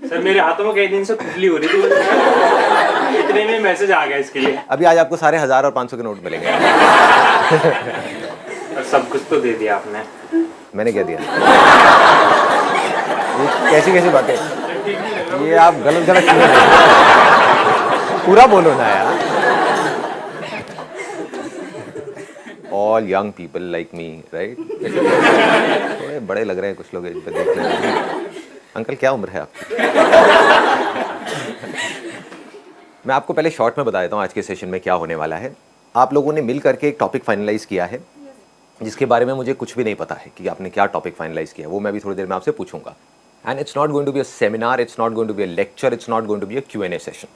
Sir मेरे हाथों में कई दिन से खुजली हो रही थी, इतने में मैसेज आ गया इसके लिए। अभी आज आपको सारे 1000 और 500 के नोट मिलेंगे। और सब कुछ तो दे दिया आपने। मैंने क्या दिया? ये कैसी कैसी बातें, ये आप गलत गलत चीजें बोल रहे हो। पूरा बोलो ना यार। All young people like me, right? थोड़े बड़े लग रहे हैं कुछ लोग इस पे देखने में। अंकल क्या उम्र है आपकी? मैं आपको पहले शॉर्ट में बता देता हूँ आज के सेशन में क्या होने वाला है। आप लोगों ने मिल करके एक टॉपिक फाइनलाइज किया है जिसके बारे में मुझे कुछ भी नहीं पता है कि आपने क्या टॉपिक फाइनलाइज किया है। वो मैं भी थोड़ी देर में आपसे पूछूंगा। And it's not going to be a seminar, it's not going to be a lecture, it's not going to be a Q&A session.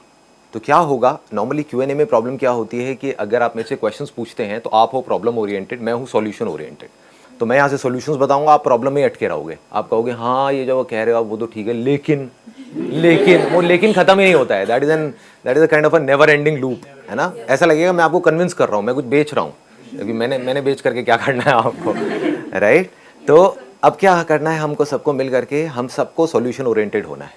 तो क्या होगा, नॉर्मली Q&A में प्रॉब्लम क्या होती है कि अगर आप मेरे से क्वेश्चंस पूछते हैं तो आप हो प्रॉब्लम ओरिएंटेड, मैं हूँ सॉल्यूशन ओरिएंटेड। तो मैं यहाँ से सॉल्यूशंस बताऊंगा, आप प्रॉब्लम में अटके रहोगे। आप कहोगे हाँ ये जो वो कह रहे हो आप वो तो ठीक है, लेकिन वो लेकिन खत्म ही नहीं होता है। That is a kind of a never ending loop, है ना? ऐसा लगेगा मैं आपको कन्विंस कर रहा हूँ, मैं कुछ बेच रहा हूँ। अभी मैंने बेच करके क्या करना है आपको, राइट? तो अब क्या करना है हमको सबको मिल करके, हम सबको सॉल्यूशन ओरिएंटेड होना है,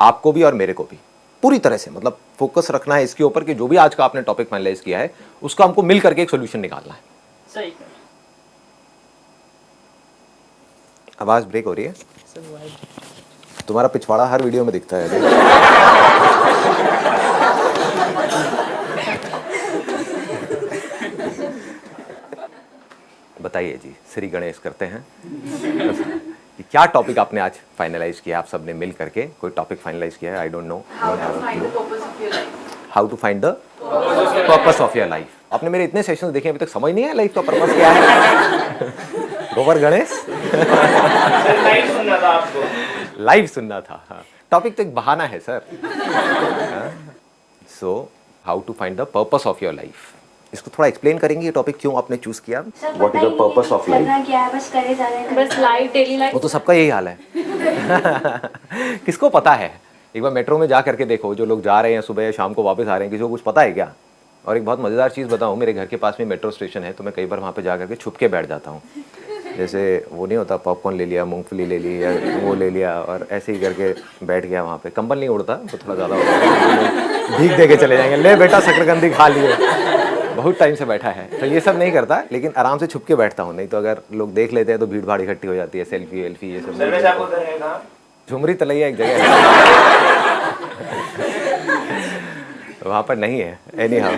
आपको भी और मेरे को भी पूरी तरह से। मतलब फोकस रखना है इसके ऊपर कि जो भी आज का आपने टॉपिक फाइनलाइज किया है उसका हमको मिल करके एक सॉल्यूशन निकालना है। सही। आवाज ब्रेक हो रही है, तुम्हारा पिछवाड़ा हर वीडियो में दिखता है। बताइए जी, श्री गणेश करते हैं। कि क्या टॉपिक आपने आज फाइनलाइज किया? आप सबने मिल करके कोई टॉपिक फाइनलाइज किया है? I don't know. How to find the purpose of your life. आपने मेरे इतने सेशंस देखे, अभी तक समझ नहीं आया लाइफ का पर्पस क्या है? गोबर गणेश लाइव सुनना था आपको, लाइव सुनना था। हाँ, टॉपिक तो एक बहाना है sir. So how to find the purpose of your life, इसको थोड़ा एक्सप्लेन करेंगे ये टॉपिक क्यों आपने चूज किया? What is the purpose of life? करना क्या है, बस करे जा रहे हैं, बस लाइफ, डेली लाइफ। वो तो सबका यही हाल है। किसको पता है? एक बार मेट्रो में जा करके देखो, जो लोग जा रहे हैं सुबह या शाम को वापस आ रहे हैं, किसी को कुछ पता है क्या? और एक बहुत मज़ेदार चीज़ बताऊँ, मेरे घर के पास में मेट्रो स्टेशन है, तो मैं कई बार वहाँ पे जा करके छुप के बैठ जाता हूँ। जैसे वो नहीं होता, पॉपकॉर्न ले लिया, मूंगफली ले ली या वो ले लिया, और ऐसे ही करके बैठ गया वहाँ पे। कंबल नहीं उड़ता तो थोड़ा ज़्यादा होता, भीख दे के चले जाएंगे, ले बेटा शकरकंदी खा लिए। बहुत टाइम से बैठा है, तो ये सब नहीं करता, लेकिन आराम से छुप के बैठता हूँ। नहीं तो अगर लोग देख लेते हैं तो भीड़ भाड़ इकट्ठी हो जाती है, सेल्फी वेल्फी ये सब। झुमरी तलैया एक जगह है, वहाँ पर नहीं है। एनी हाउ,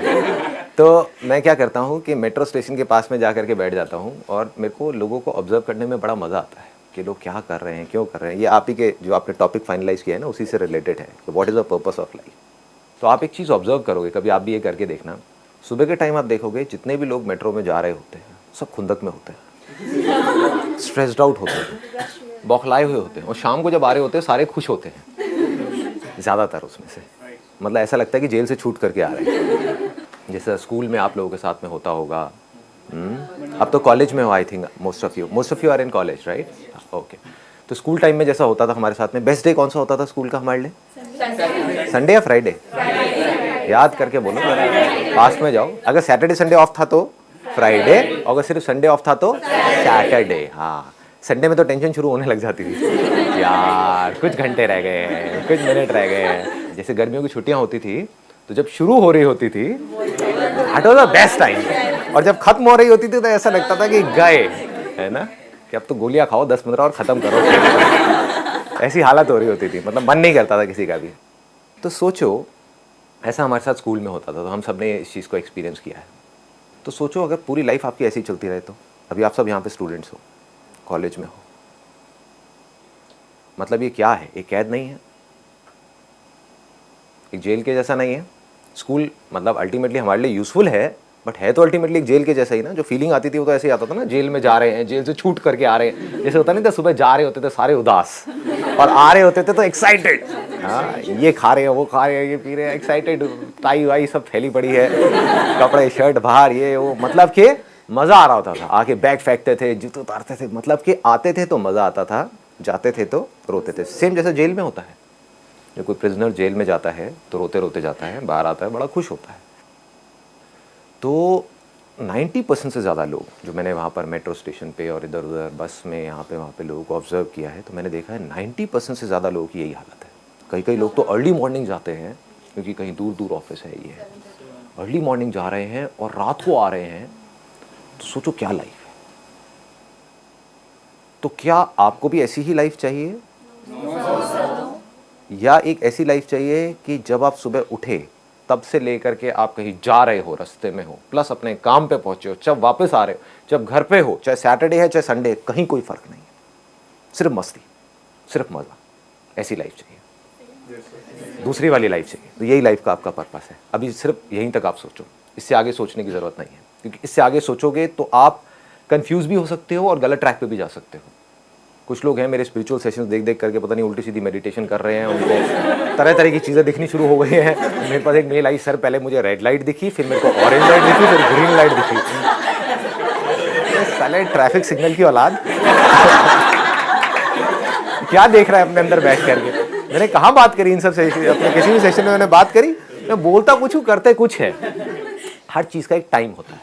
तो मैं क्या करता हूँ कि मेट्रो स्टेशन के पास में जा करके बैठ जाता हूँ, और मेरे को लोगों को ऑब्जर्व करने में बड़ा मज़ा आता है कि लोग क्या कर रहे हैं, क्यों कर रहे हैं। ये आप ही के जो आपने टॉपिक फाइनलाइज किया है ना, उसी से रिलेटेड है कि what is the purpose of life. तो आप एक चीज़ ऑब्जर्व करोगे, कभी आप भी ये करके देखना। सुबह के टाइम आप देखोगे जितने भी लोग मेट्रो में जा रहे होते हैं सब खुंदक में होते हैं, स्ट्रेस्ड आउट होते हैं, बौखलाए हुए होते हैं, और शाम को जब आ रहे होते हैं सारे खुश होते हैं ज़्यादातर उसमें से। मतलब ऐसा लगता है कि जेल से छूट करके आ रहे हैं, जैसे स्कूल में आप लोगों के साथ में होता होगा। अब तो कॉलेज में हो, I think most of you are in college, right? Okay. तो स्कूल टाइम में जैसा होता था हमारे साथ में, बेस्ट डे कौन सा होता था स्कूल का हमारे लिए? संडे या फ्राइडे? याद करके बोलो, पास्ट में जाओ। अगर सैटरडे संडे ऑफ था तो फ्राइडे, अगर सिर्फ संडे ऑफ था तो सैटरडे। हाँ, संडे में तो टेंशन शुरू होने लग जाती थी, यार कुछ घंटे रह गए हैं, कुछ मिनट रह गए हैं। जैसे गर्मियों की छुट्टियां होती थी तो जब शुरू हो रही होती थी that was the best time, और जब खत्म हो रही होती थी तो ऐसा लगता था कि गए, है ना, कि अब तो गोलियां खाओ 10-15 और ख़त्म करो। ऐसी हालत हो रही होती थी, मतलब मन नहीं करता था किसी का भी। तो सोचो ऐसा हमारे साथ स्कूल में होता था, तो हम सब ने इस चीज़ को एक्सपीरियंस किया है। तो सोचो अगर पूरी लाइफ आपकी ऐसी चलती रहे तो। अभी आप सब यहाँ पे स्टूडेंट्स हो, कॉलेज में हो, मतलब ये क्या है? एक कैद नहीं है, एक जेल के जैसा नहीं है। स्कूल मतलब अल्टीमेटली हमारे लिए यूज़फुल है, बट है तो अल्टीमेटली एक जेल के जैसा ही ना। जो फीलिंग आती थी वो तो ऐसे ही आता था ना, जेल में जा रहे हैं, जेल से छूट करके आ रहे हैं। जैसे होता नहीं था, सुबह जा रहे होते थे सारे उदास और आ रहे होते थे तो एक्साइटेड, हाँ ये खा रहे हैं, वो खा रहे हैं, ये पी रहे हैं, एक्साइटेड, टाई वाई सब फैली पड़ी है, कपड़े शर्ट बाहर ये वो, मतलब कि मज़ा आ रहा होता था। आके बैग फेंकते थे, जूते उतारते थे, मतलब कि आते थे तो मज़ा आता था, जाते थे तो रोते थे। सेम जैसे जेल में होता है, जो कोई प्रिजनर जेल में जाता है तो रोते रोते जाता है, बाहर आता है बड़ा खुश होता है। तो 90% से ज़्यादा लोग जो मैंने वहाँ पर मेट्रो स्टेशन पे और इधर उधर बस में यहाँ पे वहाँ पे लोगों को ऑब्जर्व किया है, तो मैंने देखा है 90% से ज़्यादा लोगों की यही हालत है। कई कई लोग तो अर्ली मॉर्निंग जाते हैं, क्योंकि कहीं दूर दूर ऑफिस है, ये अर्ली मॉर्निंग जा रहे हैं और रात को आ रहे हैं। तो सोचो क्या लाइफ है। तो क्या आपको भी ऐसी ही लाइफ चाहिए? या एक ऐसी लाइफ चाहिए कि जब आप सुबह उठे तब से लेकर के आप कहीं जा रहे हो, रास्ते में हो, प्लस अपने काम पे पहुंचे हो, जब वापस आ रहे हो, जब घर पे हो, चाहे सैटरडे है चाहे संडे, कहीं कोई फर्क नहीं है, सिर्फ मस्ती, सिर्फ मजा, ऐसी लाइफ चाहिए, दूसरी वाली लाइफ चाहिए। तो यही लाइफ का आपका पर्पस है। अभी सिर्फ यहीं तक आप सोचो, इससे आगे सोचने की जरूरत नहीं है, क्योंकि इससे आगे सोचोगे तो आप कंफ्यूज भी हो सकते हो और गलत ट्रैक पे भी जा सकते हो। कुछ लोग हैं मेरे स्पिरिचुअल सेशंस देख देख करके पता नहीं उल्टी सीधी मेडिटेशन कर रहे हैं, उनको तरह तरह की चीज़ें दिखनी शुरू हो गई हैं। मेरे पास एक मेल आई, सर पहले मुझे रेड लाइट दिखी, फिर मेरे को ऑरेंज लाइट दिखी, फिर ग्रीन लाइट दिखी। साले ट्रैफिक सिग्नल की औलाद क्या देख रहा है अपने अंदर बैठ करके। मैंने कहाँ बात करी इन सब सेशन, अपने किसी भी सेशन में मैंने बात करी? मैं बोलता कुछ हूँ, करते कुछ है। हर चीज़ का एक टाइम होता है।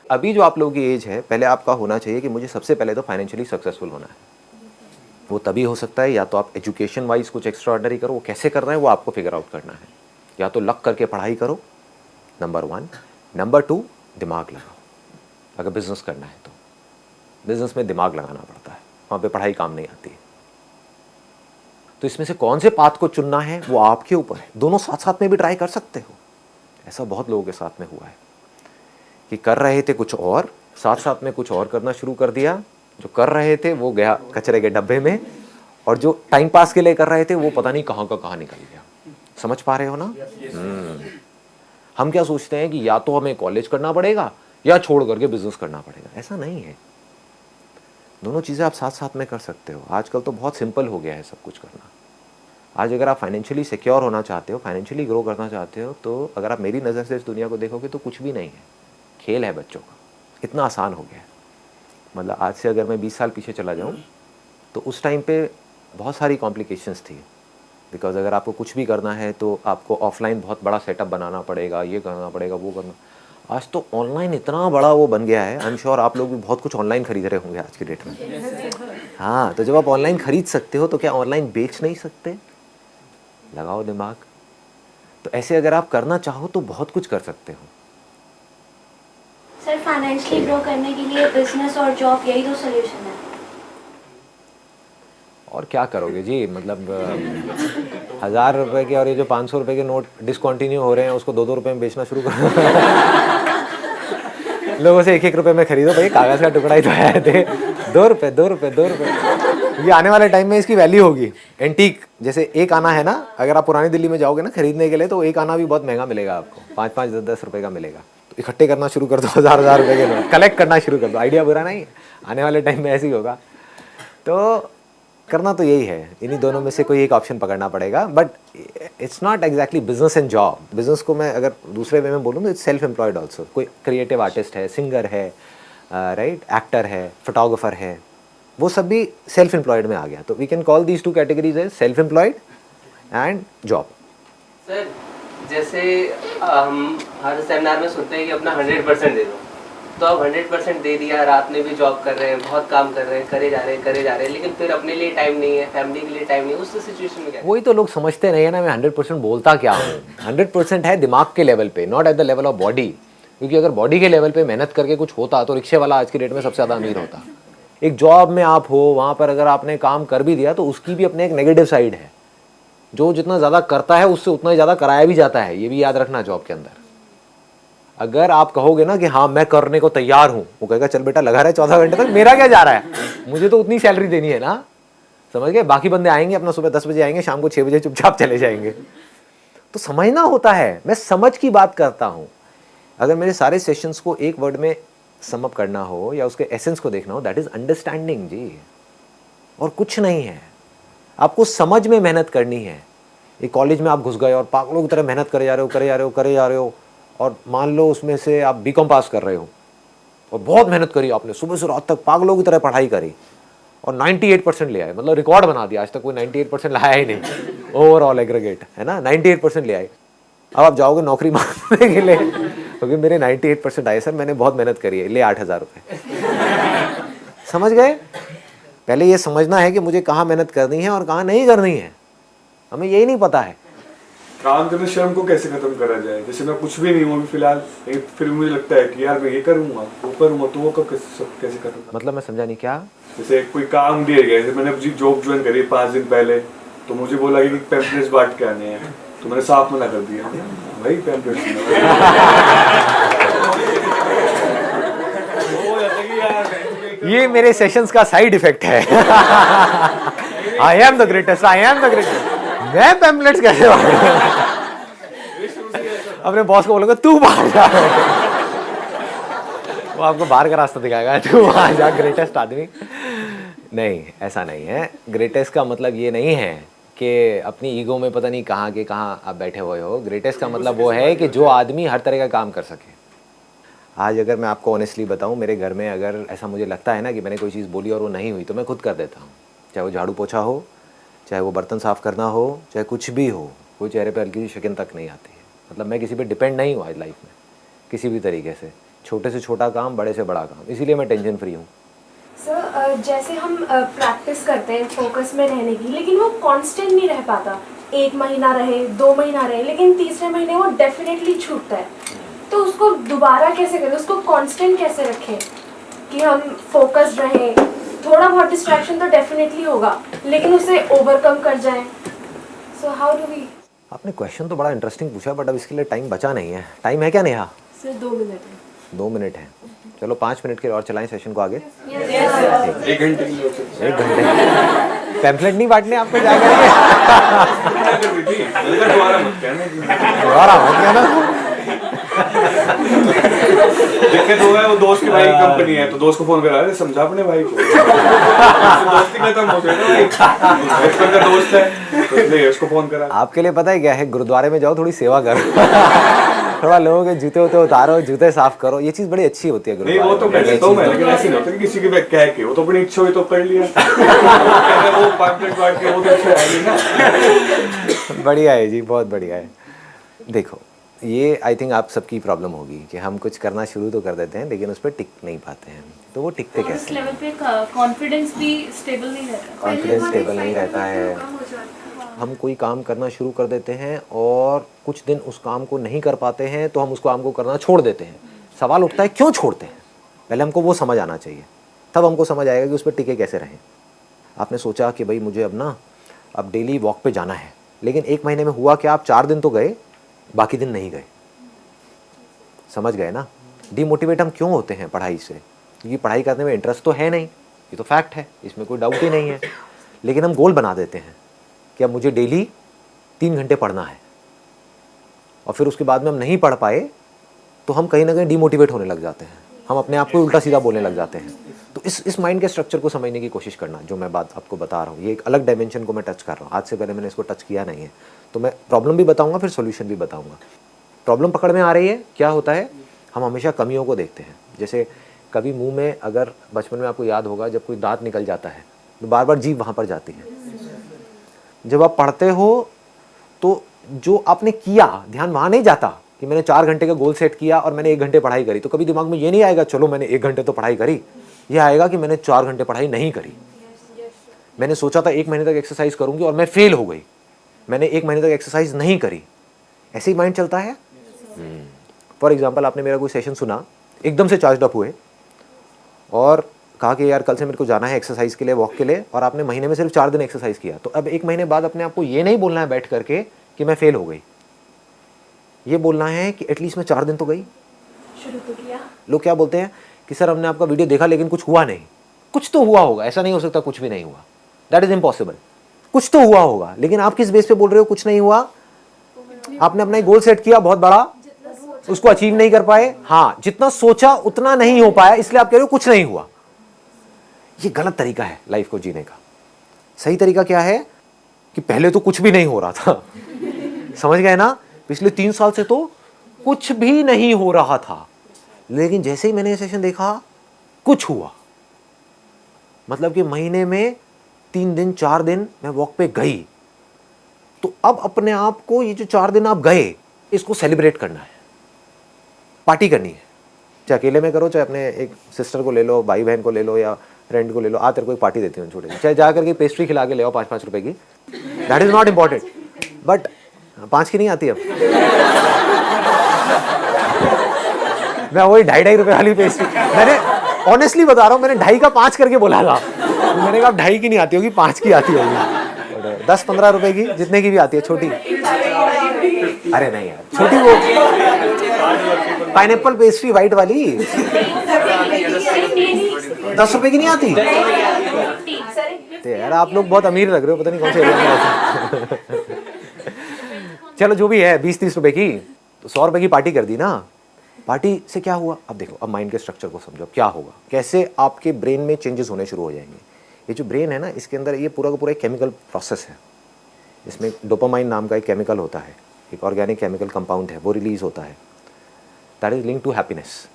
अभी जो आप लोगों की एज है, पहले आपका होना चाहिए कि मुझे सबसे पहले तो फाइनेंशियली सक्सेसफुल होना है। वो तभी हो सकता है या तो आप एजुकेशन वाइज कुछ एक्स्ट्रा ऑर्डिनरी करो, वो कैसे करना है वो आपको फिगर आउट करना है। या तो लक करके पढ़ाई करो, नंबर 1। नंबर 2, दिमाग लगाओ। अगर बिजनेस करना है तो बिजनेस में दिमाग लगाना पड़ता है, वहाँ पे पढ़ाई काम नहीं आती है। तो इसमें से कौन से पाथ को चुनना है वो आपके ऊपर है। दोनों साथ साथ में भी ट्राई कर सकते हो। ऐसा बहुत लोगों के साथ में हुआ है कि कर रहे थे कुछ और, साथ साथ में कुछ और करना शुरू कर दिया। जो कर रहे थे वो गया कचरे के डब्बे में, और जो टाइम पास के लिए कर रहे थे वो पता नहीं कहाँ का कहाँ निकल गया। समझ पा रहे हो ना? हम क्या सोचते हैं कि या तो हमें कॉलेज करना पड़ेगा या छोड़ करके बिजनेस करना पड़ेगा। ऐसा नहीं है, दोनों चीज़ें आप साथ साथ में कर सकते हो। आजकल तो बहुत सिंपल हो गया है सब कुछ करना। आज अगर आप फाइनेंशियली सिक्योर होना चाहते हो, फाइनेंशियली ग्रो करना चाहते हो, तो अगर आप मेरी नज़र से इस दुनिया को देखोगे तो कुछ भी नहीं है, खेल है बच्चों का। इतना आसान हो गया है। मतलब आज से अगर मैं 20 साल पीछे चला जाऊं तो उस टाइम पे बहुत सारी कॉम्प्लिकेशंस थी। बिकॉज अगर आपको कुछ भी करना है तो आपको ऑफलाइन बहुत बड़ा सेटअप बनाना पड़ेगा, ये करना पड़ेगा, वो करना। आज तो ऑनलाइन इतना बड़ा वो बन गया है। आई एम श्योर आप लोग भी बहुत कुछ ऑनलाइन खरीद रहे होंगे आज की डेट में। हाँ, तो जब आप ऑनलाइन खरीद सकते हो तो क्या ऑनलाइन बेच नहीं सकते? लगाओ दिमाग। तो ऐसे अगर आप करना चाहो तो बहुत कुछ कर सकते हो। सर, फाइनेंशियली ग्रो करने के लिए बिजनेस और जॉब, यही दो सोल्यूशन है। और क्या करोगे जी? मतलब 1000 रुपए के और ये जो 500 रुपए के नोट डिसकंटिन्यू हो रहे हैं उसको 2-2 रुपए में बेचना शुरू करो। लोगों से 1-1 रुपए में खरीदो भाई, कागज का टुकड़ा ही तो है। दे 2 रुपए 2 रुपए 2 रुपए। ये आने वाले टाइम में इसकी वैल्यू होगी। एंटीक जैसे एक आना है ना, अगर आप पुरानी दिल्ली में जाओगे ना खरीदने के लिए तो एक आना भी बहुत महंगा मिलेगा आपको, 5-5 10-10 रुपए का मिलेगा। तो इकट्ठे करना शुरू कर दो, 1000 रुपए के नोट कलेक्ट करना शुरू कर दो। आइडिया बुरा नहीं है, आने वाले टाइम में ऐसे ही होगा। तो करना तो यही है, इन्हीं दोनों में से कोई एक ऑप्शन पकड़ना पड़ेगा। But it's not exactly business and job. Business को मैं अगर दूसरे वे में बोलूँ तो इट्स सेल्फ एम्प्लॉयड ऑल्सो। कोई क्रिएटिव आर्टिस्ट है, सिंगर है, राइट, एक्टर है, फोटोग्राफर है, वो सब भी सेल्फ एम्प्लॉयड में आ गया। तो we can call these 2 categories as self employed and job. Sir, जैसे हम हर सेमिनार में सुनते हैं कि अपना 100% दे दो, तो अब 100% दे दिया, रात में भी जॉब कर रहे हैं, बहुत काम कर रहे हैं, करे जा रहे हैं, लेकिन फिर अपने लिए टाइम नहीं है, फैमिली के लिए टाइम नहीं है। उस सिचुएशन में क्या? वही तो लोग समझते नहीं है ना, मैं 100% बोलता क्या हूँ। 100% है दिमाग के लेवल पे, not at the level of body. क्योंकि अगर बॉडी के लेवल पे मेहनत करके कुछ होता तो रिक्शे वाला आज की डेट में सबसे ज़्यादा अमीर होता। एक जॉब में आप हो, वहाँ पर अगर आपने काम कर भी दिया तो उसकी भी अपने एक नेगेटिव साइड है। जो जितना ज़्यादा करता है उससे उतना ही ज़्यादा कराया भी जाता है, ये भी याद रखना। जॉब के अंदर अगर आप कहोगे ना कि हाँ मैं करने को तैयार हूँ, वो कहेगा चल बेटा लगा रहा है 14 घंटे तक, मेरा क्या जा रहा है, मुझे तो उतनी सैलरी देनी है ना। समझ गए? बाकी बंदे आएंगे अपना सुबह 10 बजे आएंगे, शाम को 6 बजे चुपचाप चले जाएंगे। तो समझना होता है, मैं समझ की बात करता हूँ। अगर मेरे सारे सेशंस को एक वर्ड में समअप करना हो या उसके एसेंस को देखना हो, दैट इज अंडरस्टैंडिंग जी, और कुछ नहीं है। आपको समझ में मेहनत करनी है। एक कॉलेज में आप घुस गए और पागलों की तरह मेहनत करे जा रहे हो और मान लो उसमें से आप बीकॉम पास कर रहे हो और बहुत मेहनत करी आपने, सुबह से रात तक पागलों की तरह पढ़ाई करी और 98% ले आए, मतलब रिकॉर्ड बना दिया। आज तक कोई 98% लाया ही नहीं ओवरऑल एग्रीगेट, है ना, 98% ले आए। अब आप जाओगे नौकरी मांगने के लिए, क्योंकि मेरे 98% आए सर, मैंने बहुत मेहनत करी है, ले 8,000 रुपये। समझ गए? पहले ये समझना है कि मुझे कहाँ मेहनत करनी है और कहाँ नहीं करनी है, हमें यही नहीं पता है। काम करने शर्म को कैसे खत्म करा जाए? जैसे मैं कुछ भी नहीं हूँ अभी फिलहाल, लेकिन फिर मुझे लगता है कि यार मैं ये करूँगा वो करूँगा, तो वो कब कैसे खत्म? मतलब मैं समझा नहीं क्या? जैसे कोई काम दिया गया, जैसे मैंने अभी जॉब ज्वाइन करी 5 दिन पहले, तो मुझे बोला कि पैम्पलेट्स बांट के आने हैं, तो मैंने साफ मना कर दिया भाई पैम्पलेट्स। ये मेरे सेशंस का साइड इफेक्ट है। I am the greatest, I am the greatest. मैं पैम्पलेट्स कैसे अपने बॉस को बोलूंगा तू बाहर जा, वो आपको बाहर का रास्ता दिखाएगा, तू बाहर जा ग्रेटेस्ट आदमी। नहीं, ऐसा नहीं है। ग्रेटेस्ट का मतलब ये नहीं है कि अपनी ईगो में पता नहीं कहाँ के कहाँ आप बैठे हुए हो। ग्रेटेस्ट का मतलब वो है कि जो आदमी हर तरह का काम कर सके। आज अगर मैं आपको ऑनेस्टली बताऊं, मेरे घर में अगर ऐसा मुझे लगता है ना कि मैंने कोई चीज़ बोली और वो नहीं हुई, तो मैं खुद कर देता हूँ। चाहे वो झाड़ू पोछा हो, चाहे वो बर्तन साफ़ करना हो, चाहे कुछ भी हो, कोई चेहरे पे हल्की सी शिकन तक नहीं आती है। मतलब मैं किसी पे डिपेंड नहीं हूँ आज लाइफ में किसी भी तरीके से, छोटे से छोटा काम, बड़े से बड़ा काम, इसीलिए मैं टेंशन फ्री हूँ। सर जैसे हम प्रैक्टिस करते हैं फोकस में रहने की, लेकिन वो कांस्टेंट नहीं रह पाता। 1 महीना रहे, 2 महीना रहे, लेकिन तीसरे महीने वो डेफिनेटली छूटता है। तो उसको दोबारा कैसे करें, उसको कांस्टेंट कैसे रखें कि हम फोकस्ड रहें? थोड़ा बहुत डिस्ट्रैक्शन तो डेफिनेटली होगा, लेकिन उसे ओवरकम कर जाएं। So how do we? आपने क्वेश्चन तो बड़ा इंटरेस्टिंग पूछा, बट अब इसके लिए टाइम बचा नहीं है। टाइम है क्या नेहा? सर 2 मिनट है। 2 मिनट है, चलो 5 मिनट के और चलाएं सेशन को आगे। 1 घंटे के लिए 1 घंटे पैम्फलेट नहीं बांटने आपको जाकर दोबारा मत कहना। दोबारा हो गया ना। दिक्कत हो गया, वो दोस्त के भाई की कंपनी है, तो दोस्त को फोन करा, समझा अपने भाई को। दोस्ती खत्म हो गई ना भाई, बचपन का दोस्त है, तो इसलिए उसको फोन करा। आपके लिए पता है क्या है? गुरुद्वारे में जाओ, थोड़ी सेवा करो। थोड़ा लोगों के जूते उते उतारो, जूते साफ करो, ये चीज़ बड़ी अच्छी होती है नहीं, वो तो कहते तो मैं, लेकिन ऐसे नहीं होता कि किसी के कह के, वो तो अपनी इच्छा हुई तो कर लिया। वो पैम्पलेट बांट के वो तो अच्छा है ना। बढ़िया है जी, बहुत बढ़िया है। देखो, ये आई थिंक आप सबकी प्रॉब्लम होगी कि हम कुछ करना शुरू तो कर देते हैं, लेकिन उस पर टिक नहीं पाते हैं। तो वो टिकते कैसे? इस लेवल पे कॉन्फिडेंस भी स्टेबल नहीं रहता। कॉन्फिडेंस स्टेबल नहीं रहता है। हम कोई काम करना शुरू कर देते हैं और कुछ दिन उस काम को नहीं कर पाते हैं, तो हम उस काम को करना छोड़ देते हैं। सवाल उठता है क्यों छोड़ते हैं? पहले हमको वो समझ आना चाहिए, तब हमको समझ आएगा कि उस पर टिके कैसे रहें। आपने सोचा कि भाई मुझे अब डेली वॉक पे जाना है, लेकिन 1 महीने में हुआ कि आप 4 दिन तो गए, बाकी दिन नहीं गए। समझ गए ना? डिमोटिवेट हम क्यों होते हैं पढ़ाई से? क्योंकि पढ़ाई करने में इंटरेस्ट तो है नहीं, ये तो फैक्ट है, इसमें कोई डाउट ही नहीं है। लेकिन हम गोल बना देते हैं कि अब मुझे डेली 3 घंटे पढ़ना है, और फिर उसके बाद में हम नहीं पढ़ पाए तो हम कहीं ना कहीं डिमोटिवेट होने लग जाते हैं, हम अपने आप को उल्टा सीधा बोलने लग जाते हैं। तो इस माइंड के स्ट्रक्चर को समझने की कोशिश करना, जो मैं बात आपको बता रहा हूँ, ये एक अलग डायमेंशन को मैं टच कर रहा हूँ। आज से पहले मैंने इसको टच किया नहीं है, तो मैं प्रॉब्लम भी बताऊँगा, फिर सोल्यूशन भी बताऊँगा। प्रॉब्लम पकड़ में आ रही है, क्या होता है? हम हमेशा कमियों को देखते हैं। जैसे कभी मुंह में, अगर बचपन में आपको याद होगा, जब कोई दांत निकल जाता है तो बार बार जीभ वहाँ पर जाती है। जब आप पढ़ते हो तो जो आपने किया, ध्यान वहाँ नहीं जाता कि मैंने 4 घंटे का गोल सेट किया और मैंने 1 घंटे पढ़ाई करी। तो कभी दिमाग में ये नहीं आएगा चलो मैंने 1 घंटे तो पढ़ाई करी, ये आएगा कि मैंने 4 घंटे पढ़ाई नहीं करी। मैंने सोचा था 1 महीने तक एक्सरसाइज करूँगी और मैं फेल हो गई, मैंने 1 महीने तक एक्सरसाइज नहीं करी। ऐसे ही माइंड चलता है। फॉर एग्जाम्पल, आपने मेरा कोई सेशन सुना, एकदम से चार्ज अप हुए और कहा कि यार कल से मेरे को जाना है एक्सरसाइज के लिए, वॉक के लिए, और आपने महीने में सिर्फ 4 दिन एक्सरसाइज किया। तो अब 1 महीने बाद अपने आप को ये नहीं बोलना है बैठ करके कि मैं फेल हो गई, ये बोलना है कि एटलीस्ट मैं 4 दिन तो गई। शुरू तो किया। लोग क्या बोलते हैं कि सर हमने आपका वीडियो देखा लेकिन कुछ हुआ नहीं। कुछ तो हुआ होगा, ऐसा नहीं हो सकता कुछ भी नहीं हुआ, दैट इज इम्पॉसिबल। कुछ तो हुआ होगा, लेकिन आप किस बेस पे बोल रहे हो कुछ नहीं हुआ? आपने अपना गोल सेट किया बहुत बड़ा, उसको अचीव नहीं कर पाए। हाँ, जितना सोचा उतना नहीं हो पाया, इसलिए आप कह रहे हो कुछ नहीं हुआ। ये गलत तरीका है लाइफ को जीने का। सही तरीका क्या है? कि पहले तो कुछ भी नहीं हो रहा था, समझ गए ना, पिछले 3 साल से तो कुछ भी नहीं हो रहा था, लेकिन जैसे ही मैंने ये सेशन देखा कुछ हुआ। मतलब कि महीने में 3 दिन 4 दिन मैं वॉक पे गई, तो अब अपने आप को ये जो 4 दिन आप गए इसको सेलिब्रेट करना है, पार्टी करनी है। चाहे अकेले में करो, चाहे अपने एक सिस्टर को ले लो, भाई बहन को ले लो, या फ्रेंड को ले लो, आ तेरे को एक पार्टी देती हूँ छोटे, चाहे जा करके पेस्ट्री खिला के ले आओ 5-5 रुपए की, that is not important, but 5 की नहीं आती अब मैं वही 2.5 रुपए वाली पेस्ट्री, मैंने ऑनेस्टली बता रहा हूँ, मैंने 2.5 का 5 करके बोला था, मैंने कहा 2.5 की नहीं आती होगी, 5 की आती होगी, 10-15 रुपए की जितने की भी आती है छोटी। अरे नहीं यार, छोटी वो पाइनएप्पल पेस्ट्री वाइट वाली 10 रुपए की नहीं आती। तो यार आप लोग बहुत अमीर लग रहे हो, पता नहीं कौन से एरिया में रहते हो। चलो जो भी है 20-30 रुपए की, तो 100 रुपए की पार्टी कर दी ना। पार्टी से क्या हुआ, अब देखो, अब माइंड के स्ट्रक्चर को समझो, क्या होगा, कैसे आपके ब्रेन में चेंजेस होने शुरू हो जाएंगे। ये जो ब्रेन है ना, इसके अंदर ये पूरा का पूरा एक केमिकल प्रोसेस है। इसमें डोपामाइन नाम का एक केमिकल होता है, एक ऑर्गेनिक केमिकल कंपाउंड है, वो रिलीज होता है, that is link to happiness.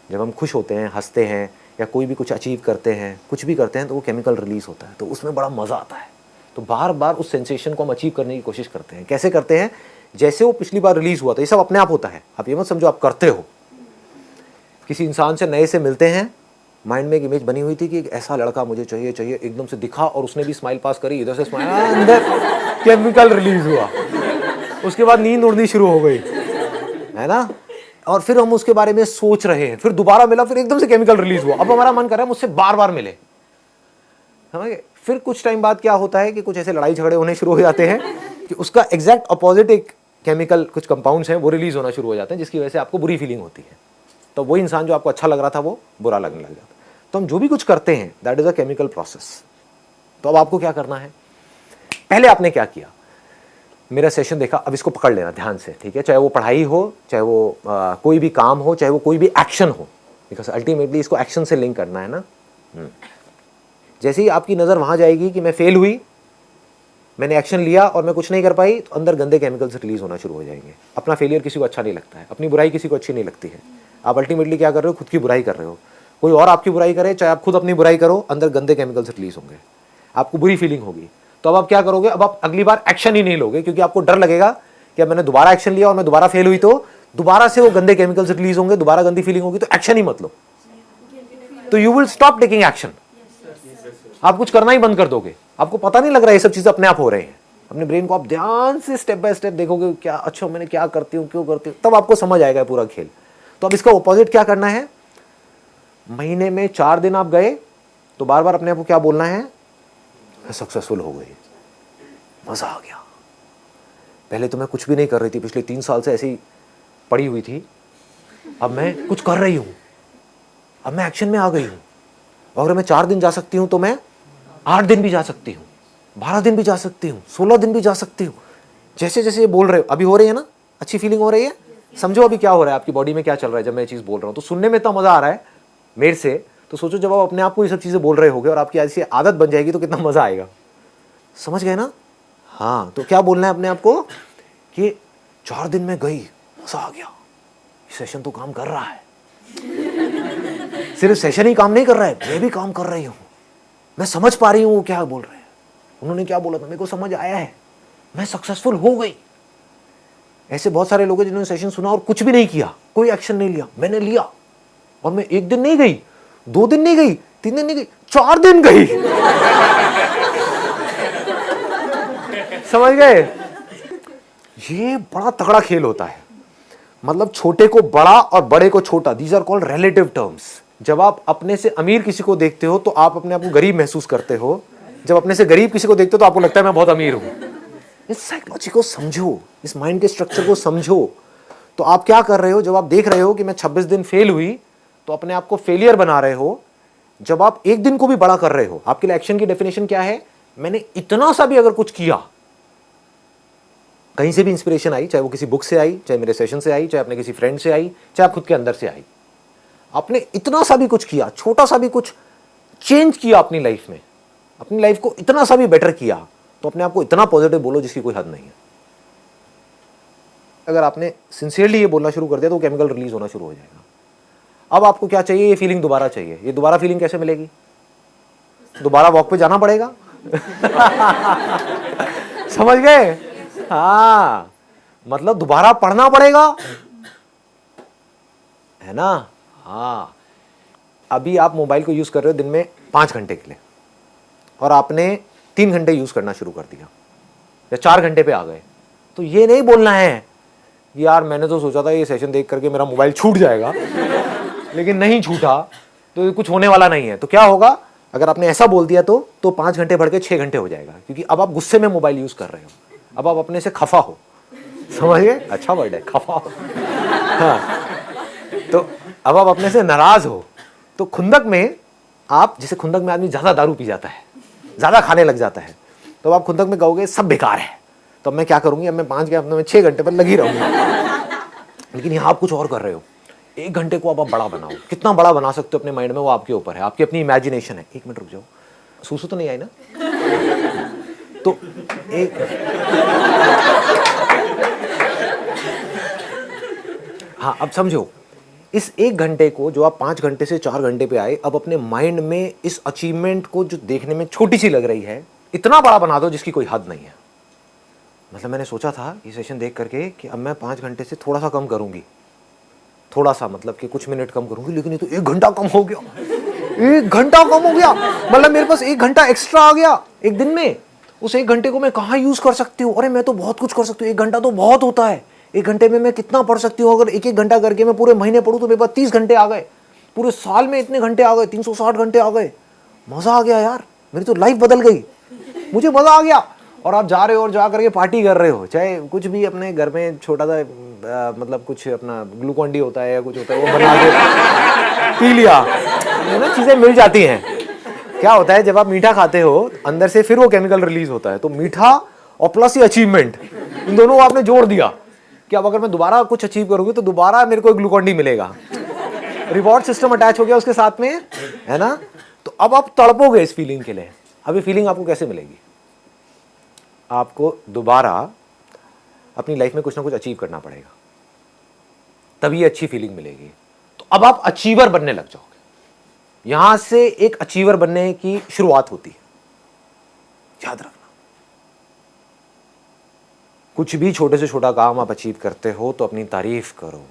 जब हम खुश होते हैं, हंसते हैं, या कोई भी कुछ अचीव करते हैं, कुछ भी करते हैं, तो वो केमिकल रिलीज होता है, तो उसमें बड़ा मज़ा आता है। तो बार बार उस सेंसेशन को हम अचीव करने की कोशिश करते हैं। कैसे करते हैं, जैसे वो पिछली बार रिलीज हुआ था, ये सब अपने आप होता है, आप ये मत समझो आप करते हो। किसी इंसान से नए से मिलते हैं, माइंड में एक इमेज बनी हुई थी कि एक ऐसा लड़का मुझे चाहिए, एकदम से दिखा और उसने भी स्माइल पास करी, इधर से स्माइल, अंदर केमिकल रिलीज हुआ, उसके बाद नींद उड़नी शुरू हो गई, है ना, और फिर हम उसके बारे में सोच रहे हैं, फिर दोबारा मिला, फिर एकदम से केमिकल रिलीज हुआ, अब हमारा मन कर रहा है मुझसे बार बार मिले, समझ गए। फिर कुछ टाइम बाद क्या होता है कि कुछ ऐसे लड़ाई झगड़े होने शुरू हो जाते हैं कि उसका एग्जैक्ट अपोजिट एक केमिकल, कुछ कंपाउंड्स हैं, वो रिलीज होना शुरू हो जाते हैं, जिसकी वजह से आपको बुरी फीलिंग होती है। तो वही इंसान जो आपको अच्छा लग रहा था वो बुरा लगने लग जाता है। तो हम जो भी कुछ करते हैं that is a chemical process. तो अब आपको क्या करना है, पहले आपने क्या किया, मेरा सेशन देखा, अब इसको पकड़ लेना ध्यान से, ठीक है, चाहे वो पढ़ाई हो, चाहे वो कोई भी काम हो, चाहे वो कोई भी एक्शन हो, बिकॉज अल्टीमेटली इसको एक्शन से लिंक करना है ना। जैसे ही आपकी नज़र वहाँ जाएगी कि मैं फेल हुई, मैंने एक्शन लिया और मैं कुछ नहीं कर पाई, तो अंदर गंदे केमिकल्स रिलीज होना शुरू हो जाएंगे। अपना फेलियर किसी को अच्छा नहीं लगता है, अपनी बुराई किसी को अच्छी नहीं लगती है। आप अल्टीमेटली क्या कर रहे हो, खुद की बुराई कर रहे हो। कोई और आपकी बुराई करे, चाहे आप खुद अपनी बुराई करो, अंदर गंदे केमिकल्स रिलीज होंगे, आपको बुरी फीलिंग होगी। तो अब आप क्या करोगे, अब आप अगली बार एक्शन ही नहीं लोगे, क्योंकि आपको डर लगेगा कि अब मैंने दोबारा एक्शन लिया और मैं दोबारा फेल हुई तो दोबारा से वो गंदे केमिकल्स रिलीज होंगे, दोबारा गंदी फीलिंग होगी, तो एक्शन ही मत लो। तो you will stop taking action, आप कुछ करना ही बंद कर दोगे। आपको पता नहीं लग रहा है, ये सब चीजें अपने आप हो रहे हैं। अपने ब्रेन को आप ध्यान से स्टेप बाय स्टेप देखोगे, क्या अच्छा मैंने क्या करती हूँ, क्यों करती हूँ, तब आपको समझ आएगा पूरा खेल। तो अब इसका ऑपोजिट क्या करना है, महीने में 4 दिन आप गए तो बार बार अपने आप को क्या बोलना है, मैं सक्सेसफुल हो गई, मजा आ गया। पहले तो मैं कुछ भी नहीं कर रही थी, पिछले 3 साल से ऐसी ही पड़ी हुई थी, अब मैं कुछ कर रही हूं, अब मैं एक्शन में आ गई हूं। अगर मैं 4 दिन जा सकती हूं तो मैं 8 दिन भी जा सकती हूं, 12 दिन भी जा सकती हूं, 16 दिन भी जा सकती हूं। जैसे जैसे ये बोल रहे हो, अभी हो रही है ना, अच्छी फीलिंग हो रही है। समझो अभी क्या हो रहा है, आपकी बॉडी में क्या चल रहा है जब मैं ये चीज़ बोल रहा हूँ। तो सुनने में इतना मजा आ रहा है मेरे से, तो सोचो जब आप अपने आप को ये सब चीज़ें बोल रहे होगे और आपकी ऐसी आदत बन जाएगी तो कितना मजा आएगा। समझ गए ना। हाँ, तो क्या बोलना है अपने आप को कि 4 दिन में गई, मजा आ गया, सेशन तो काम कर रहा है। सिर्फ सेशन ही काम नहीं कर रहा है, मैं भी काम कर रही हूँ, मैं समझ पा रही हूँ वो क्या बोल रहे हैं, उन्होंने क्या बोला था मेरे को समझ आया है, मैं सक्सेसफुल हो गई। ऐसे बहुत सारे लोग हैं जिन्होंने सेशन सुना और कुछ भी नहीं किया, कोई एक्शन नहीं लिया। मैंने लिया और मैं 1 दिन नहीं गई, 2 दिन नहीं गई, 3 दिन नहीं गई, 4 दिन गई। समझ गए। ये बड़ा तगड़ा खेल होता है। मतलब छोटे को बड़ा और बड़े को छोटा, these are called relative terms. जब आप अपने से अमीर किसी को देखते हो तो आप अपने आप को गरीब महसूस करते हो, जब अपने से गरीब किसी को देखते हो तो आपको लगता है मैं बहुत अमीर हूं। इस साइकोलॉजी को समझो, इस माइंड के स्ट्रक्चर को समझो। तो आप क्या कर रहे हो, जब आप देख रहे हो कि मैं 26 दिन फेल हुई तो अपने आप को फेलियर बना रहे हो। जब आप 1 दिन को भी बड़ा कर रहे हो, आपके लिए एक्शन की डेफिनेशन क्या है, मैंने इतना सा भी अगर कुछ किया, कहीं से भी इंस्पिरेशन आई, चाहे वो किसी बुक से आई, चाहे मेरे सेशन से आई, चाहे अपने किसी फ्रेंड से आई, चाहे आप खुद के अंदर से आई, आपने इतना सा भी कुछ किया, छोटा सा भी कुछ चेंज किया अपनी लाइफ में, अपनी लाइफ को इतना सा भी बेटर किया, तो अपने आप को इतना पॉजिटिव बोलो जिसकी कोई हद नहीं है। अगर आपने सिंसियरली ये बोलना शुरू कर दिया तो केमिकल रिलीज होना शुरू हो जाएगा। अब आपको क्या चाहिए? ये फीलिंग दोबारा चाहिए। ये दोबारा फीलिंग कैसे मिलेगी? दोबारा वॉक पे जाना पड़ेगा। समझ गए? हाँ, मतलब दोबारा पढ़ना पड़ेगा, है ना? हाँ, अभी आप मोबाइल को यूज कर रहे हो दिन में 5 घंटे के लिए और आपने 3 घंटे यूज करना शुरू कर दिया या 4 घंटे पे आ गए, तो ये नहीं बोलना है कि यार मैंने तो सोचा था ये सेशन देख करके मेरा मोबाइल छूट जाएगा, लेकिन नहीं छूटा, तो कुछ होने वाला नहीं है। तो क्या होगा अगर आपने ऐसा बोल दिया तो 5 घंटे बढ़ के 6 घंटे हो जाएगा, क्योंकि अब आप गुस्से में मोबाइल यूज कर रहे हो, अब आप अपने से खफा हो। समझ गए? अच्छा वर्ड है खफा हो। हाँ, तो अब आप अपने से नाराज हो। तो खुंदक में आप, जैसे खुंदक में आदमी ज्यादा दारू पी जाता है, ज्यादा खाने लग जाता है, तो आप खुंदक में कहोगे सब बेकार है, तो अब मैं क्या करूंगी, अब मैं 5 के अपने में 6 घंटे पर लगी रहूंगी। लेकिन यहाँ आप कुछ और कर रहे हो, 1 घंटे को अब आप बड़ा बनाओ। कितना बड़ा बना सकते हो अपने माइंड में वो आपके ऊपर है, आपकी अपनी इमेजिनेशन है। 1 मिनट रुक जाओ, सूसू तो नहीं आई ना? तो एक हाँ, अब समझो, इस 1 घंटे को जो आप 5 घंटे से 4 घंटे पे आए, अब अपने माइंड में इस अचीवमेंट को जो देखने में छोटी सी लग रही है, इतना बड़ा बना दो जिसकी कोई हद नहीं है। मतलब मैंने सोचा था ये सेशन देख करके कि अब मैं 5 घंटे से थोड़ा सा कम करूंगी, थोड़ा सा मतलब कि कुछ मिनट कम करूंगी, लेकिन ये तो 1 घंटा कम हो गया। 1 घंटा कम हो गया, मतलब मेरे पास 1 घंटा एक्स्ट्रा आ गया एक दिन में। उस 1 घंटे को मैं कहाँ यूज कर सकती हूँ? अरे मैं तो बहुत कुछ कर सकती हूँ। 1 घंटा तो बहुत होता है। 1 घंटे में मैं कितना पढ़ सकती हूँ? अगर 1-1 घंटा करके मैं पूरे महीने पढ़ूँ तो मेरे पास 30 घंटे आ गए, पूरे साल में इतने घंटे आ गए, 360 घंटे आ गए। मजा आ गया यार, मेरी तो लाइफ बदल गई, मुझे मजा आ गया। और आप जा रहे हो और जा करके पार्टी कर रहे हो, चाहे कुछ भी अपने घर में छोटा सा मतलब कुछ अपना ग्लूकॉन डी होता है या कुछ होता है, वो बना के पी लिया, है ना? चीजें मिल जाती हैं। क्या होता है जब आप मीठा खाते हो अंदर से, फिर वो केमिकल रिलीज होता है। तो मीठा और प्लस ये अचीवमेंट, इन दोनों को आपने जोड़ दिया कि अब अगर मैं दोबारा कुछ अचीव करूंगी तो दोबारा मेरे को एक ग्लूकॉन डी मिलेगा। रिवॉर्ड सिस्टम अटैच हो गया उसके साथ में, है ना? तो अब आप तड़पोगे इस फीलिंग के लिए। अब ये फीलिंग आपको कैसे मिलेगी? आपको दोबारा अपनी लाइफ में कुछ ना कुछ अचीव करना पड़ेगा, तभी अच्छी फीलिंग मिलेगी। तो अब आप अचीवर बनने लग जाओगे। यहां से एक अचीवर बनने की शुरुआत होती है, याद रखना। कुछ भी छोटे से छोटा काम आप अचीव करते हो तो अपनी तारीफ करो।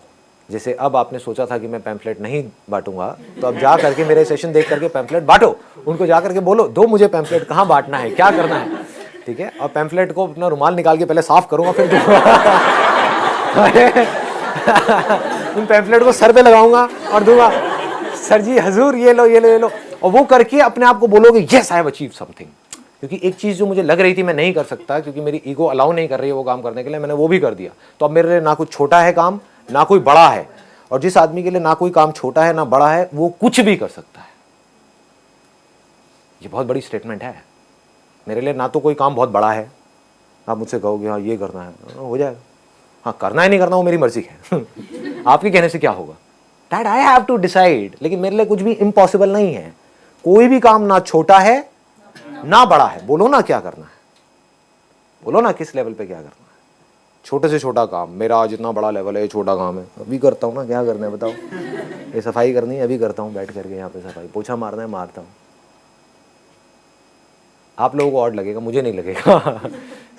जैसे अब आपने सोचा था कि मैं पैम्फलेट नहीं बांटूंगा, तो अब जा करके मेरे सेशन देख करके पैम्फलेट बांटो। उनको जा करके बोलो, दो मुझे पैम्फलेट, कहाँ बांटना है, क्या करना है, ठीक है? और पैम्फलेट को अपना रुमाल निकाल के पहले साफ करूंगा, फिर उन पैम्फलेट को सर पे लगाऊंगा और दूंगा, सर जी हजूर ये लो ये लो ये लो। और वो करके अपने आप को बोलोगे yes I have achieved something. क्योंकि एक चीज जो मुझे लग रही थी मैं नहीं कर सकता, क्योंकि मेरी ईगो अलाउ नहीं कर रही है वो काम करने के लिए, मैंने वो भी कर दिया। तो अब मेरे लिए ना कुछ छोटा है काम, ना कोई बड़ा है। और जिस आदमी के लिए ना कोई काम छोटा है ना बड़ा है, वो कुछ भी कर सकता है। ये बहुत बड़ी स्टेटमेंट है। मेरे लिए ना तो कोई काम बहुत बड़ा है, आप मुझसे कहोगे हाँ ये करना है, हो जाएगा। हाँ, करना है नहीं करना वो मेरी मर्जी है। आपके कहने से क्या होगा? That I have to decide. लेकिन मेरे लिए कुछ भी इम्पॉसिबल नहीं है। कोई भी काम ना छोटा है ना बड़ा है। बोलो ना क्या करना है, बोलो ना किस लेवल पे क्या करना है। छोटे से छोटा काम, मेरा आज इतना बड़ा लेवल है, ये छोटा काम है, अभी करता हूँ ना, क्या करना है बताओ। ये सफाई करनी है, अभी करता हूँ बैठ करके यहाँ पे सफाई, पोछा मारना है मारता हूँ। आप लोगों को ऑड लगेगा, मुझे नहीं लगेगा।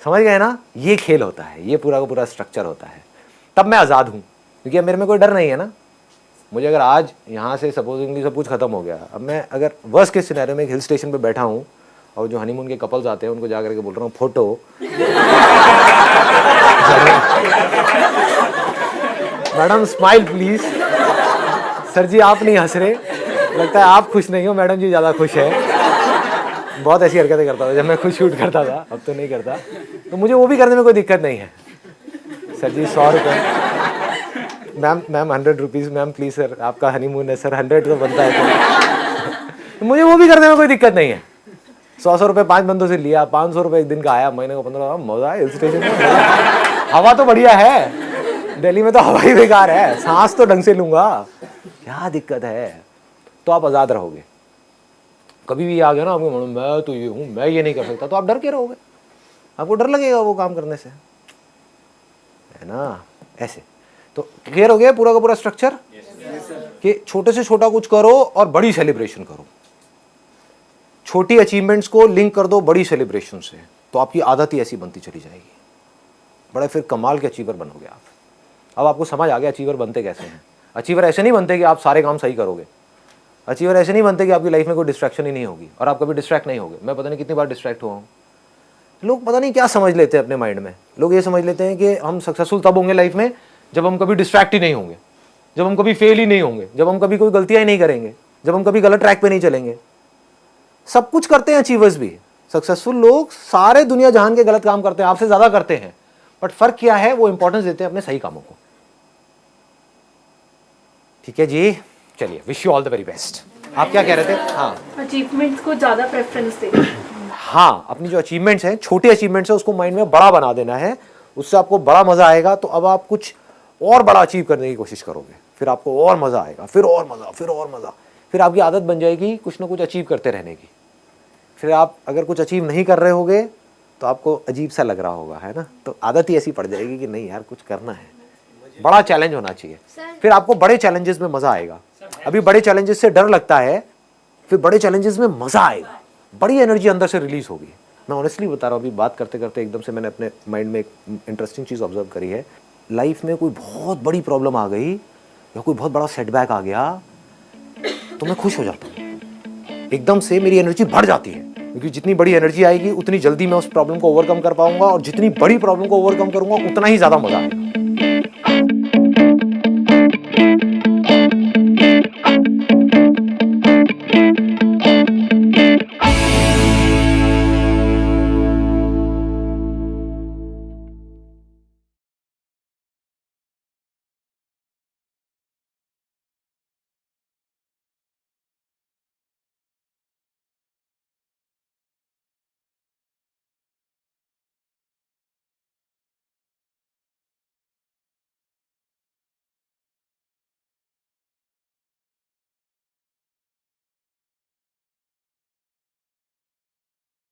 समझ गए ना? ये खेल होता है, ये पूरा का पूरा स्ट्रक्चर होता है। तब मैं आज़ाद हूँ, क्योंकि अब मेरे में कोई डर नहीं है ना। मुझे अगर आज यहाँ से सपोजिंगली सब कुछ खत्म हो गया, अब मैं अगर वर्स्ट केस सिनेरियो में एक हिल स्टेशन पे बैठा हूँ और जो हनीमून के कपल्स आते हैं उनको जा करके बोल रहा हूँ photo, madam smile please. Sir ji आप नहीं हंस रहे, लगता है आप खुश नहीं हो, मैडम जी ज़्यादा खुश है। बहुत ऐसी हरकतें करता था जब मैं खुद शूट करता था, अब तो नहीं करता। तो मुझे वो भी करने में कोई दिक्कत नहीं है। सर जी 100 रुपये, ma'am 100 rupees, ma'am please sir आपका हनीमून है सर, 100 तो बनता है। तो मुझे वो भी करने में कोई दिक्कत नहीं है। 100 रुपये 5 बंदों से लिया, 500 रुपये एक दिन का आया, महीने को 15, मजा है। हिल स्टेशन में हवा तो बढ़िया है, दिल्ली में तो हवा ही बेकार है, सांस तो ढंग से लूंगा, क्या दिक्कत है? तो आप आज़ाद रहोगे। कभी भी आ गया ना मैं तो ये हूँ, मैं ये नहीं कर सकता, तो आप डर के रहोगे। आपको डर लगेगा वो काम करने से, है ना। ऐसे तो क्लियर हो गया पूरा का पूरा स्ट्रक्चर कि छोटे से छोटा कुछ करो और बड़ी सेलिब्रेशन करो, छोटी अचीवमेंट्स को लिंक कर दो बड़ी सेलिब्रेशन से, तो आपकी आदत ही ऐसी बनती चली जाएगी, बड़े फिर कमाल के अचीवर बनोगे आप। अब आपको समझ आ गया अचीवर बनते कैसे हैं। अचीवर ऐसे नहीं बनते कि आप सारे काम सही करोगे, अचीवर ऐसे नहीं बनते कि आपकी लाइफ में कोई डिस्ट्रैक्शन ही नहीं होगी और आप कभी डिस्ट्रैक्ट नहीं होगे। मैं पता नहीं कितनी बार डिस्ट्रैक्ट हुआ हूँ। लोग पता नहीं क्या समझ लेते हैं अपने माइंड में, लोग ये समझ लेते हैं कि हम सक्सेसफुल तब होंगे लाइफ में जब हम कभी डिस्ट्रैक्ट ही नहीं होंगे, जब हम कभी फेल ही नहीं होंगे, जब हम कभी कोई गलतियां ही नहीं करेंगे, जब हम कभी गलत ट्रैक पे नहीं चलेंगे। सब कुछ करते हैं अचीवर्स भी, सक्सेसफुल लोग सारे दुनिया जहान के गलत काम करते हैं, आपसे ज्यादा करते हैं, बट फर्क क्या है, वो इंपॉर्टेंस देते हैं अपने सही कामों को। ठीक है जी, चलिए, wish you all the very best. आप क्या कह रहे थे? हाँ, अचीवमेंट्स को ज़्यादा प्रेफरेंस दे। हाँ, अपनी जो अचीवमेंट्स हैं, छोटे अचीवमेंट्स हैं, उसको माइंड में बड़ा बना देना है, उससे आपको बड़ा मजा आएगा। तो अब आप कुछ और बड़ा अचीव करने की कोशिश करोगे, फिर आपको और मजा आएगा, फिर और मजा, फिर और मजा, फिर आपकी आदत बन जाएगी कुछ ना कुछ अचीव करते रहने की। फिर आप अगर कुछ अचीव नहीं कर रहे होगे तो आपको अजीब सा लग रहा होगा, है ना। तो आदत ही ऐसी पड़ जाएगी कि नहीं यार, कुछ करना है, बड़ा चैलेंज होना चाहिए। फिर आपको बड़े चैलेंजेस में मजा आएगा। अभी बड़े चैलेंजेस से डर लगता है, फिर बड़े चैलेंजेस में मजा आएगा, बड़ी एनर्जी अंदर से रिलीज होगी। मैं ऑनेस्टली बता रहा हूँ, अभी बात करते करते एकदम से मैंने अपने माइंड में एक इंटरेस्टिंग चीज़ ऑब्जर्व करी है। लाइफ में कोई बहुत बड़ी प्रॉब्लम आ गई या कोई बहुत बड़ा सेटबैक आ गया तो मैं खुश हो जाता हूँ, एकदम से मेरी एनर्जी बढ़ जाती है, क्योंकि जितनी बड़ी एनर्जी आएगी उतनी जल्दी मैं उस प्रॉब्लम को ओवरकम कर पाऊंगा, और जितनी बड़ी प्रॉब्लम को ओवरकम करूंगा उतना ही ज़्यादा मजा आएगा।